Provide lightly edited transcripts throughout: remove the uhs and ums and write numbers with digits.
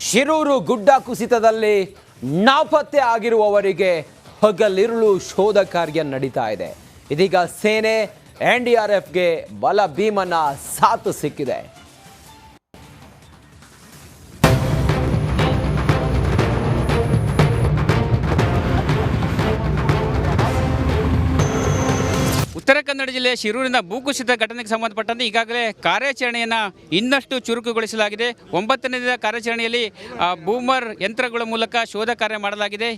ಶಿರೂರು ಗುಡ್ಡ ಕುಸಿತದಲ್ಲಿ ನಾಪತ್ತೆ ಆಗಿರುವವರಿಗೆ ಹಗಲಿರುಳು ಶೋಧ ಕಾರ್ಯ ನಡೀತಾ ಇದೆ. ಇದೀಗ ಸೇನೆ ಎನ್ಡಿಆರ್ಎಫ್ಗೆ ಬಲ ಭೀಮನ ಸಾಥ್ ಸಿಕ್ಕಿದೆ. ಉತ್ತರ ಕನ್ನಡ ಜಿಲ್ಲೆಯ ಶಿರೂರಿನ ಭೂಕುಸಿತ ಘಟನೆಗೆ ಸಂಬಂಧಪಟ್ಟಂತೆ ಈಗಾಗಲೇ ಕಾರ್ಯಾಚರಣೆಯನ್ನು ಇನ್ನಷ್ಟು ಚುರುಕುಗೊಳಿಸಲಾಗಿದೆ. 9ನೇ ದಿನದ ಕಾರ್ಯಾಚರಣೆಯಲ್ಲಿ ಬೂಮರ್ ಯಂತ್ರಗಳ ಮೂಲಕ ಶೋಧ ಕಾರ್ಯ ಮಾಡಲಾಗಿದೆ.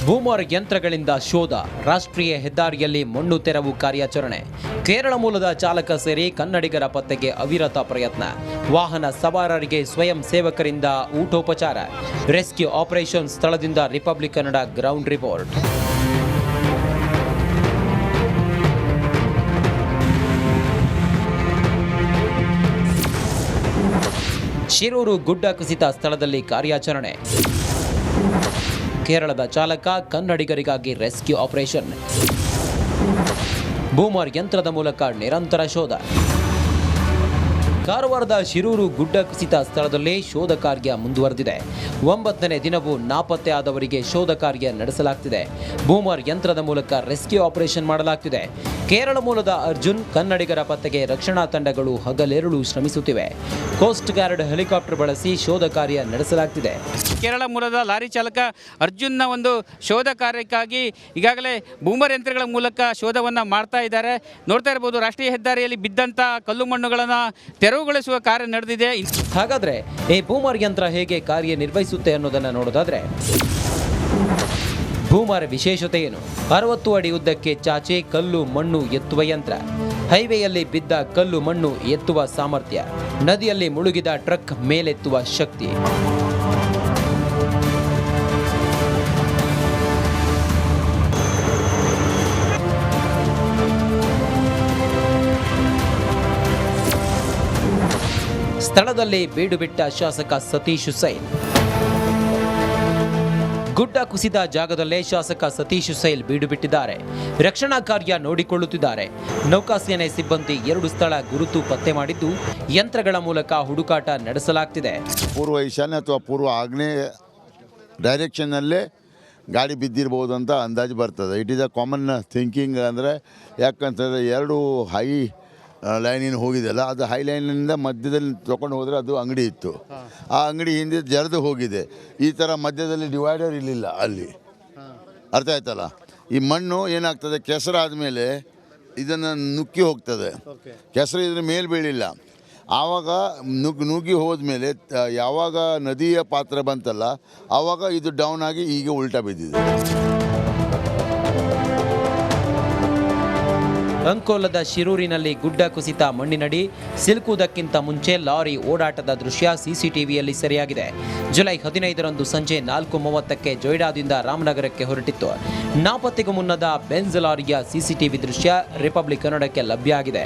ಬೂಮರ್ ಯಂತ್ರಗಳಿಂದ ಶೋಧ, ರಾಷ್ಟ್ರೀಯ ಹೆದ್ದಾರಿಯಲ್ಲಿ ಮಣ್ಣು ತೆರವು ಕಾರ್ಯಾಚರಣೆ, ಕೇರಳ ಮೂಲದ ಚಾಲಕ ಸೇರಿ ಕನ್ನಡಿಗರ ಪತ್ತೆಗೆ ಅವಿರತ ಪ್ರಯತ್ನ, ವಾಹನ ಸವಾರರಿಗೆ ಸ್ವಯಂ ಸೇವಕರಿಂದ ಊಟೋಪಚಾರ, ರೆಸ್ಕ್ಯೂ ಆಪರೇಷನ್ ಸ್ಥಳದಿಂದ republic Kannada ground report. Shirur ಗುಡ್ಡ ಕುಸಿತ ಸ್ಥಳದಲ್ಲಿ ಕಾರ್ಯಾಚರಣೆ, ಕೇರಳದ ಚಾಲಕ ಕನ್ನಡಿಗರಿಗಾಗಿ ರೆಸ್ಕ್ಯೂ ಆಪರೇಷನ್, ಬೂಮರ್ ಯಂತ್ರದ ಮೂಲಕ ನಿರಂತರ ಶೋಧ. ಕಾರವಾರದ ಶಿರೂರು ಗುಡ್ಡ ಕುಸಿತ ಸ್ಥಳದಲ್ಲಿ ಶೋಧ ಕಾರ್ಯ ಮುಂದುವರೆದಿದೆ. 9ನೇ ದಿನವೂ ನಾಪತ್ತೆ ಆದವರಿಗೆ ಶೋಧ ಕಾರ್ಯ ನಡೆಸಲಾಗ್ತಿದೆ. ಬೂಮರ್ ಯಂತ್ರದ ಮೂಲಕ ರೆಸ್ಕ್ಯೂ ಆಪರೇಷನ್ ಮಾಡಲಾಗ್ತಿದೆ. ಕೇರಳ ಮೂಲದ ಅರ್ಜುನ್, ಕನ್ನಡಿಗರ ಪತ್ತೆಗೆ ರಕ್ಷಣಾ ತಂಡಗಳು ಹಗಲಿರುಳು ಶ್ರಮಿಸುತ್ತಿವೆ. ಕೋಸ್ಟ್ ಗಾರ್ಡ್ ಹೆಲಿಕಾಪ್ಟರ್ ಬಳಸಿ ಶೋಧ ಕಾರ್ಯ ನಡೆಸಲಾಗ್ತಿದೆ. ಕೇರಳ ಮೂಲದ ಲಾರಿ ಚಾಲಕ ಅರ್ಜುನ್ನ ಒಂದು ಶೋಧ ಕಾರ್ಯಕ್ಕಾಗಿ ಈಗಾಗಲೇ ಬೂಮರ್ ಯಂತ್ರಗಳ ಮೂಲಕ ಶೋಧವನ್ನು ಮಾಡ್ತಾ ಇದ್ದಾರೆ. ನೋಡ್ತಾ ಇರಬಹುದು, ರಾಷ್ಟ್ರೀಯ ಹೆದ್ದಾರಿಯಲ್ಲಿ ಬಿದ್ದಂಥ ಕಲ್ಲು ಮಣ್ಣುಗಳನ್ನು ತೆರವುಗೊಳಿಸುವ ಕಾರ್ಯ ನಡೆದಿದೆ. ಹಾಗಾದ್ರೆ ಈ ಬೂಮರ್ ಯಂತ್ರ ಹೇಗೆ ಕಾರ್ಯನಿರ್ವಹಿಸುತ್ತೆ ಅನ್ನೋದನ್ನು ನೋಡೋದಾದ್ರೆ, ಬೂಮರ್ ವಿಶೇಷತೆ ಏನು? 60 ಅಡಿ ಉದ್ದಕ್ಕೆ ಚಾಚೆ ಕಲ್ಲು ಮಣ್ಣು ಎತ್ತುವ ಯಂತ್ರ, ಹೈವೇಯಲ್ಲಿ ಬಿದ್ದ ಕಲ್ಲು ಮಣ್ಣು ಎತ್ತುವ ಸಾಮರ್ಥ್ಯ, ನದಿಯಲ್ಲಿ ಮುಳುಗಿದ ಟ್ರಕ್ ಮೇಲೆತ್ತುವ ಶಕ್ತಿ. ಸ್ಥಳದಲ್ಲಿ ಬೀಡು ಬಿಟ್ಟ ಶಾಸಕ ಸತೀಶ್ ಸೈಲ್. ಗುಡ್ಡ ಕುಸಿದ ಜಾಗದಲ್ಲೇ ಶಾಸಕ ಸತೀಶ್ ಸೈಲ್ ಬೀಡು ಬಿಟ್ಟಿದ್ದಾರೆ. ರಕ್ಷಣಾ ಕಾರ್ಯ ನೋಡಿಕೊಳ್ಳುತ್ತಿದ್ದಾರೆ. ನೌಕಾಸೇನೆ ಸಿಬ್ಬಂದಿ 2 ಸ್ಥಳ ಗುರುತು ಪತ್ತೆ ಮಾಡಿದ್ದು ಯಂತ್ರಗಳ ಮೂಲಕ ಹುಡುಕಾಟ ನಡೆಸಲಾಗ್ತಿದೆ. ಪೂರ್ವ ಈಶಾನ್ಯ ಅಥವಾ ಪೂರ್ವ ಆಗ್ನೇಯ ಡೈರೆಕ್ಷನ್ನಲ್ಲೇ ಗಾಡಿ ಬಿದ್ದಿರ್ಬೋದು ಅಂತ ಅಂದಾಜು ಬರ್ತದೆ. It is a common thinking. ಅಂದರೆ ಯಾಕಂತಂದರೆ 2 ಹೈ ಲೈನಿನ ಹೋಗಿದೆಯಲ್ಲ, ಅದು ಹೈ ಲೈನಿಂದ ಮಧ್ಯದಲ್ಲಿ ತೊಗೊಂಡು ಹೋದರೆ ಅದು ಅಂಗಡಿ ಇತ್ತು. ಆ ಅಂಗಡಿ ಹಿಂದೆ ಜರಿದು ಹೋಗಿದೆ. ಈ ಥರ ಮಧ್ಯದಲ್ಲಿ ಡಿವೈಡರ್ ಇರಲಿಲ್ಲ ಅಲ್ಲಿ. ಅರ್ಥ ಆಯ್ತಲ್ಲ? ಈ ಮಣ್ಣು ಏನಾಗ್ತದೆ, ಕೆಸರಾದ ಮೇಲೆ ಇದನ್ನು ನುಗ್ಗಿ ಹೋಗ್ತದೆ. ಕೆಸರು ಇದ್ರ ಮೇಲೆ ಬೀಳಿಲ್ಲ. ಆವಾಗ ನುಗ್ಗಿ ಹೋದ್ಮೇಲೆ ಯಾವಾಗ ನದಿಯ ಪಾತ್ರ ಬಂತಲ್ಲ, ಆವಾಗ ಇದು ಡೌನ್ ಆಗಿ ಈಗ ಉಲ್ಟಾ ಬಿದ್ದಿದೆ. ಅಂಕೋಲದ ಶಿರೂರಿನಲ್ಲಿ ಗುಡ್ಡ ಕುಸಿತ ಮಣ್ಣಿನಡಿ ಸಿಲುಕುವುದಕ್ಕಿಂತ ಮುಂಚೆ ಲಾರಿ ಓಡಾಟದ ದೃಶ್ಯ ಸಿಸಿಟಿವಿಯಲ್ಲಿ ಸೆರೆಯಾಗಿದೆ. ಜುಲೈ 15ರಂದು ಸಂಜೆ 4:30ಕ್ಕೆ ಜೊಯ್ಡಾದಿಂದ ರಾಮನಗರಕ್ಕೆ ಹೊರಟಿತ್ತು. ನಾಪತ್ತೆಗೂ ಮುನ್ನದ ಬೆಂಜ್ ಲಾರಿಯ ಸಿಸಿಟಿವಿ ದೃಶ್ಯ ರಿಪಬ್ಲಿಕ್ ಕನ್ನಡಕ್ಕೆ ಲಭ್ಯ ಆಗಿದೆ.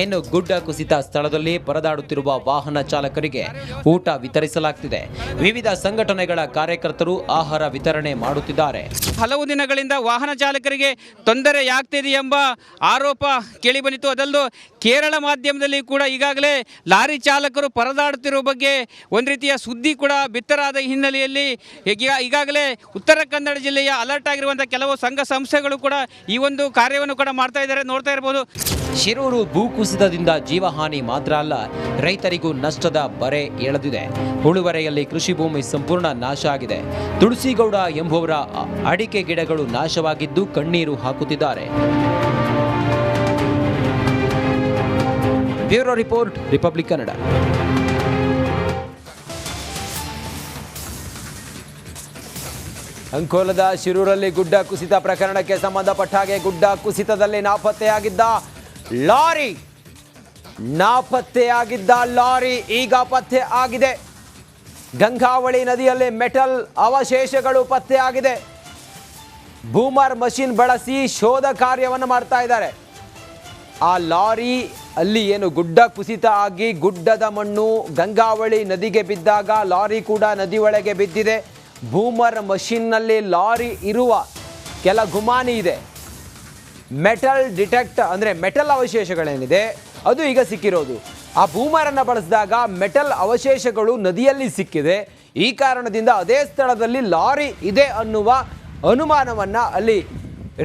ಇನ್ನು ಗುಡ್ಡ ಕುಸಿತ ಸ್ಥಳದಲ್ಲಿ ಪರದಾಡುತ್ತಿರುವ ವಾಹನ ಚಾಲಕರಿಗೆ ಊಟ ವಿತರಿಸಲಾಗ್ತಿದೆ. ವಿವಿಧ ಸಂಘಟನೆಗಳ ಕಾರ್ಯಕರ್ತರು ಆಹಾರ ವಿತರಣೆ ಮಾಡುತ್ತಿದ್ದಾರೆ. ಹಲವು ದಿನಗಳಿಂದ ವಾಹನ ಚಾಲಕರಿಗೆ ತೊಂದರೆಯಾಗ್ತಿದೆ ಎಂಬ ಆರೋಪ ಕೇಳಿಬಂದಿತ್ತು. ಅದಲ್ಲದೆ ಕೇರಳ ಮಾಧ್ಯಮದಲ್ಲಿ ಕೂಡ ಈಗಾಗಲೇ ಲಾರಿ ಚಾಲಕರು ಪರದಾಡುತ್ತಿರುವ ಬಗ್ಗೆ ಒಂದು ರೀತಿಯ ಸುದ್ದಿ ಕೂಡ ಬಿತ್ತರಾದ ಹಿನ್ನೆಲೆಯಲ್ಲಿ ಈಗಾಗಲೇ ಉತ್ತರ ಕನ್ನಡ ಜಿಲ್ಲೆಯ ಅಲರ್ಟ್ ಆಗಿರುವಂಥ ಕೆಲವು ಸಂಘ ಸಂಸ್ಥೆಗಳು ಕೂಡ ಈ ಒಂದು ಕಾರ್ಯವನ್ನು ಕೂಡ ಮಾಡ್ತಾ ಇದ್ದಾರೆ. ನೋಡ್ತಾ ಇರ್ಬೋದು, ಶಿರೂರು ಭೂಕುಸಿತದಿಂದ ಜೀವಹಾನಿ ಮಾತ್ರ ಅಲ್ಲ, ರೈತರಿಗೂ ನಷ್ಟದ ಬರೆ ಎಳೆದಿದೆ. ಉಳುವರೆಯಲ್ಲಿ ಕೃಷಿ ಭೂಮಿ ಸಂಪೂರ್ಣ ನಾಶ ಆಗಿದೆ. ತುಳಸಿಗೌಡ ಎಂಬುವರ ಅಡಿಕೆ ಗಿಡಗಳು ನಾಶವಾಗಿದ್ದು ಕಣ್ಣೀರು ಹಾಕುತ್ತಿದ್ದಾರೆ. Bureau report, Republic Kannada. ಅಂಕೋಲದ ಶಿರೂರಲ್ಲಿ ಗುಡ್ಡ ಕುಸಿತ ಪ್ರಕರಣಕ್ಕೆ ಸಂಬಂಧಪಟ್ಟ ಹಾಗೆ ಗುಡ್ಡ ಕುಸಿತದಲ್ಲಿ ನಾಪತ್ತೆಯಾಗಿದ್ದ ಲಾರಿ ಈಗ ಪತ್ತೆ ಆಗಿದೆ. ಗಂಗಾವಳಿ ನದಿಯಲ್ಲಿ ಮೆಟಲ್ ಅವಶೇಷಗಳು ಪತ್ತೆಯಾಗಿದೆ. ಬೂಮರ್ ಮಷಿನ್ ಬಳಸಿ ಶೋಧ ಕಾರ್ಯವನ್ನು ಮಾಡ್ತಾ ಇದ್ದಾರೆ. ಆ ಲಾರಿ ಅಲ್ಲಿ ಏನು ಗುಡ್ಡ ಕುಸಿತ ಆಗಿ ಗುಡ್ಡದ ಮಣ್ಣು ಗಂಗಾವಳಿ ನದಿಗೆ ಬಿದ್ದಾಗ ಲಾರಿ ಕೂಡ ನದಿ ಒಳಗೆ ಬಿದ್ದಿದೆ. ಬೂಮರ್ ಮಷಿನ್ನಲ್ಲಿ ಲಾರಿ ಇರುವ ಕೆಲ ಗುಮಾನಿ ಇದೆ. ಮೆಟಲ್ ಡಿಟೆಕ್ಟ್ ಅಂದರೆ ಮೆಟಲ್ ಅವಶೇಷಗಳೇನಿದೆ ಅದು ಈಗ ಸಿಕ್ಕಿರೋದು. ಆ ಬೂಮರನ್ನು ಬಳಸಿದಾಗ ಮೆಟಲ್ ಅವಶೇಷಗಳು ನದಿಯಲ್ಲಿ ಸಿಕ್ಕಿದೆ. ಈ ಕಾರಣದಿಂದ ಅದೇ ಸ್ಥಳದಲ್ಲಿ ಲಾರಿ ಇದೆ ಅನ್ನುವ ಅನುಮಾನವನ್ನು ಅಲ್ಲಿ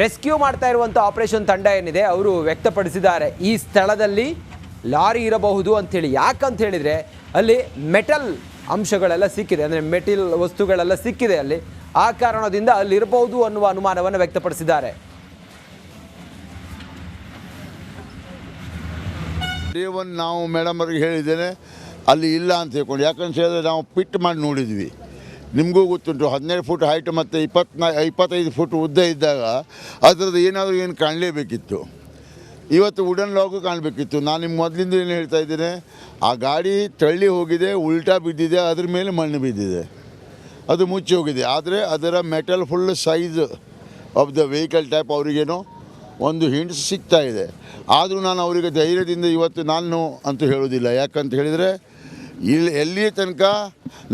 ರೆಸ್ಕ್ಯೂ ಮಾಡ್ತಾ ಇರುವಂಥ ಆಪರೇಷನ್ ತಂಡ ಏನಿದೆ ಅವರು ವ್ಯಕ್ತಪಡಿಸಿದ್ದಾರೆ. ಈ ಸ್ಥಳದಲ್ಲಿ ಲಾರಿ ಇರಬಹುದು ಅಂಥೇಳಿ. ಯಾಕಂತ ಹೇಳಿದರೆ ಅಲ್ಲಿ ಮೆಟಲ್ ಅಂಶಗಳೆಲ್ಲ ಸಿಕ್ಕಿದೆ, ಅಂದರೆ ಮೆಟಲ್ ವಸ್ತುಗಳೆಲ್ಲ ಸಿಕ್ಕಿದೆ ಅಲ್ಲಿ. ಆ ಕಾರಣದಿಂದ ಅಲ್ಲಿರಬಹುದು ಅನ್ನುವ ಅನುಮಾನವನ್ನು ವ್ಯಕ್ತಪಡಿಸಿದ್ದಾರೆ. ನಾವು ಮೇಡಮ್ ಅವ್ರಿಗೆ ಹೇಳಿದ್ದೇನೆ ಅಲ್ಲಿ ಇಲ್ಲ ಅಂತ ಹೇಳ್ಕೊಂಡು. ಯಾಕಂತ ಹೇಳಿದ್ರೆ ನಾವು ಪಿಟ್ ಮಾಡಿ ನೋಡಿದ್ವಿ, ನಿಮಗೂ ಗೊತ್ತುಂಟು 12 ಫುಟ್ ಹೈಟ್ ಮತ್ತು 25 ಫುಟ್ ಉದ್ದ ಇದ್ದಾಗ ಅದರದ್ದು ಏನಾದರೂ ಏನು ಕಾಣಲೇಬೇಕಿತ್ತು. ಇವತ್ತು ವುಡನ್ ಲಾಗು ಕಾಣಬೇಕಿತ್ತು. ನಾನು ನಿಮ್ಮ ಮೊದಲಿಂದ ಏನು ಹೇಳ್ತಾ ಇದ್ದೇನೆ, ಆ ಗಾಡಿ ತಳ್ಳಿ ಹೋಗಿದೆ, ಉಲ್ಟಾ ಬಿದ್ದಿದೆ, ಅದ್ರ ಮೇಲೆ ಮಣ್ಣು ಬಿದ್ದಿದೆ, ಅದು ಮುಚ್ಚಿ ಹೋಗಿದೆ. ಆದರೆ ಅದರ metal full size of the vehicle type ಅವರಿಗೇನೋ ಒಂದು ಹಿಂಟ್ಸ್ ಸಿಗ್ತಾ ಇದೆ. ಆದರೂ ನಾನು ಅವರಿಗೆ ಧೈರ್ಯದಿಂದ ಇವತ್ತು ನಾನು ಅಂತೂ ಹೇಳೋದಿಲ್ಲ. ಯಾಕಂತ ಹೇಳಿದರೆ ಎಲ್ಲಿಯ ತನಕ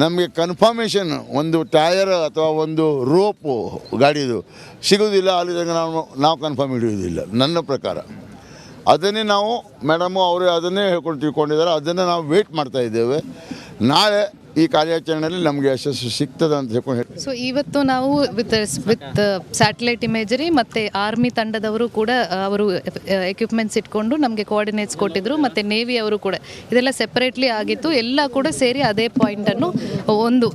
ನಮಗೆ ಕನ್ಫರ್ಮೇಷನ್ ಒಂದು ಟಯರ್ ಅಥವಾ ಒಂದು ರೋಪು ಗಾಡಿದು ಸಿಗೋದಿಲ್ಲ, ಅಲ್ಲಿ ತನಕ ನಾವು ಕನ್ಫರ್ಮ್ ಹಿಡಿಯೋದಿಲ್ಲ ನನ್ನ ಪ್ರಕಾರ. ಅದನ್ನೇ ನಾವು ಮೇಡಮು ಅವರು ಅದನ್ನೇ ಹೇಳ್ಕೊಂಡು ತಿಳ್ಕೊಂಡಿದ್ದಾರೆ. ಅದನ್ನು ನಾವು ವೇಟ್ ಮಾಡ್ತಾ ಇದ್ದೇವೆ. ನಾಳೆ ಈ ಕಾರ್ಯಾಚರಣೆಯಲ್ಲಿ ನಮಗೆ ಯಶಸ್ಸು ಸಿಗ್ತದೆ ಅಂತ ಹೇಳ್ಕೊಂಡು ಸೊ ಇವತ್ತು ನಾವು ವಿತ್ ಸ್ಯಾಟಲೈಟ್ ಇಮೇಜರಿ ಮತ್ತು ಆರ್ಮಿ ತಂಡದವರು ಕೂಡ ಅವರು ಎಕ್ವಿಪ್ಮೆಂಟ್ಸ್ ಇಟ್ಕೊಂಡು ನಮಗೆ ಕೋಆರ್ಡಿನೇಟ್ಸ್ ಕೊಟ್ಟಿದ್ದರು. ಮತ್ತು ನೇವಿ ಅವರು ಕೂಡ ಇದೆಲ್ಲ ಸೆಪರೇಟ್ಲಿ ಆಗಿತ್ತು. ಎಲ್ಲ ಕೂಡ ಸೇರಿ ಅದೇ ಪಾಯಿಂಟನ್ನು ಒಂದು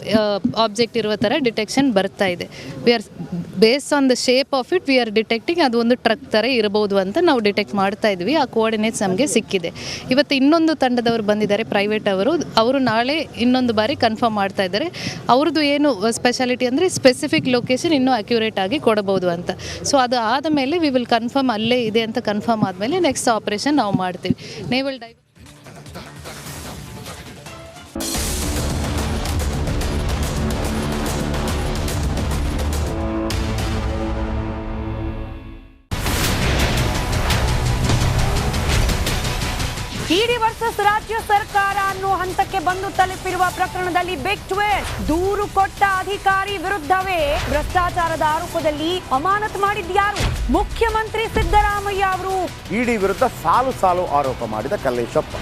ಆಬ್ಜೆಕ್ಟ್ ಇರುವ ಥರ ಡಿಟೆಕ್ಷನ್ ಬರ್ತಾ ಇದೆ. We are based on the shape of it we are detecting ಅದು ಒಂದು ಟ್ರಕ್ ಥರ ಇರಬಹುದು ಅಂತ ನಾವು ಡಿಟೆಕ್ಟ್ ಮಾಡ್ತಾ ಇದ್ವಿ. ಆ ಕೋಆರ್ಡಿನೇಟ್ಸ್ ನಮಗೆ ಸಿಕ್ಕಿದೆ. ಇವತ್ತು ಇನ್ನೊಂದು ತಂಡದವರು ಬಂದಿದ್ದಾರೆ, ಪ್ರೈವೇಟ್ ಅವರು ನಾಳೆ ಇನ್ನೊಂದು ಬಾರಿ ಕನ್ಫರ್ಮ್ ಮಾಡ್ತಾ ಇದ್ದಾರೆ. ಅವ್ರದ್ದು ಏನು ಸ್ಪೆಷಾಲಿಟಿ ಅಂದರೆ ಸ್ಪೆಸಿಫಿಕ್ ಲೊಕೇಶನ್ ಇನ್ನೂ ಅಕ್ಯುರೇಟ್ ಆಗಿ ಕೊಡಬಹುದು ಅಂತ. ಸೊ ಅದು ಆದ ಮೇಲೆ ವಿ ವಿಲ್ ಕನ್ಫರ್ಮ್ ಅಲ್ಲೇ ಇದೆ ಅಂತ ಕನ್ಫರ್ಮ್ ಆದಮೇಲೆ ನೆಕ್ಸ್ಟ್ ಆಪರೇಷನ್ ನಾವು ಮಾಡ್ತೀವಿ. ನೇವಲ್ ಡೈವ್ ಇಡಿ ವರ್ಸಸ್ ರಾಜ್ಯ ಸರ್ಕಾರ ಅನ್ನೋ ಹಂತಕ್ಕೆ ಬಂದು ತಲುಪಿರುವ ಪ್ರಕರಣದಲ್ಲಿ ಬಿಗ್ ಟ್ವಿಸ್ಟ್. ದೂರು ಕೊಟ್ಟ ಅಧಿಕಾರಿ ವಿರುದ್ಧವೇ ಭ್ರಷ್ಟಾಚಾರದ ಆರೋಪದಲ್ಲಿ ಅಮಾನತು ಮಾಡಿದ್ಯಾರು? ಮುಖ್ಯಮಂತ್ರಿ ಸಿದ್ದರಾಮಯ್ಯ ಅವರು. ಇಡಿ ವಿರುದ್ಧ ಸಾಲು ಆರೋಪ ಮಾಡಿದ ಕಲ್ಲೇಶಪ್ಪ.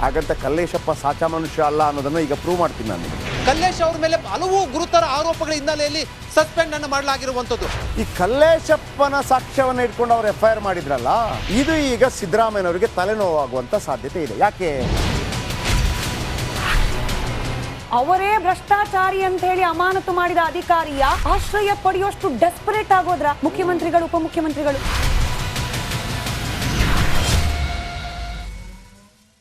ಹಾಗಂತ ಕಲ್ಲೇಶಪ್ಪ ಸಾಚಾ ಮನುಷ್ಯ ಅಲ್ಲ ಅನ್ನೋದನ್ನು ಈಗ ಪ್ರೂವ್ ಮಾಡ್ತೀನಿ ನಾನು. ಕಲ್ಲೇಶ್ ಅವ್ರ ಮೇಲೆ ಹಲವು ಗುರುತರ ಆರೋಪಗಳ ಹಿನ್ನೆಲೆಯಲ್ಲಿ ಸಸ್ಪೆಂಡ್ ಅನ್ನು ಮಾಡಲಾಗಿರುವಂಥದ್ದು. ಈ ಕಲ್ಲೇಶಪ್ಪನ ಸಾಕ್ಷ್ಯವನ್ನು ಇಟ್ಕೊಂಡು ಅವರು FIR ಮಾಡಿದ್ರಲ್ಲ, ಇದು ಈಗ ಸಿದ್ದರಾಮಯ್ಯನವರಿಗೆ ತಲೆನೋವಾಗುವಂತ ಸಾಧ್ಯತೆ ಇದೆ. ಯಾಕೆ? ಅವರೇ ಭ್ರಷ್ಟಾಚಾರಿ ಅಂತ ಹೇಳಿ ಅಮಾನತು ಮಾಡಿದ ಅಧಿಕಾರಿಯ ಆಶ್ರಯ ಪಡೆಯುವಷ್ಟು ಡೆಸ್ಪರೇಟ್ ಆಗೋದ್ರ ಮುಖ್ಯಮಂತ್ರಿಗಳು, ಉಪಮುಖ್ಯಮಂತ್ರಿಗಳು?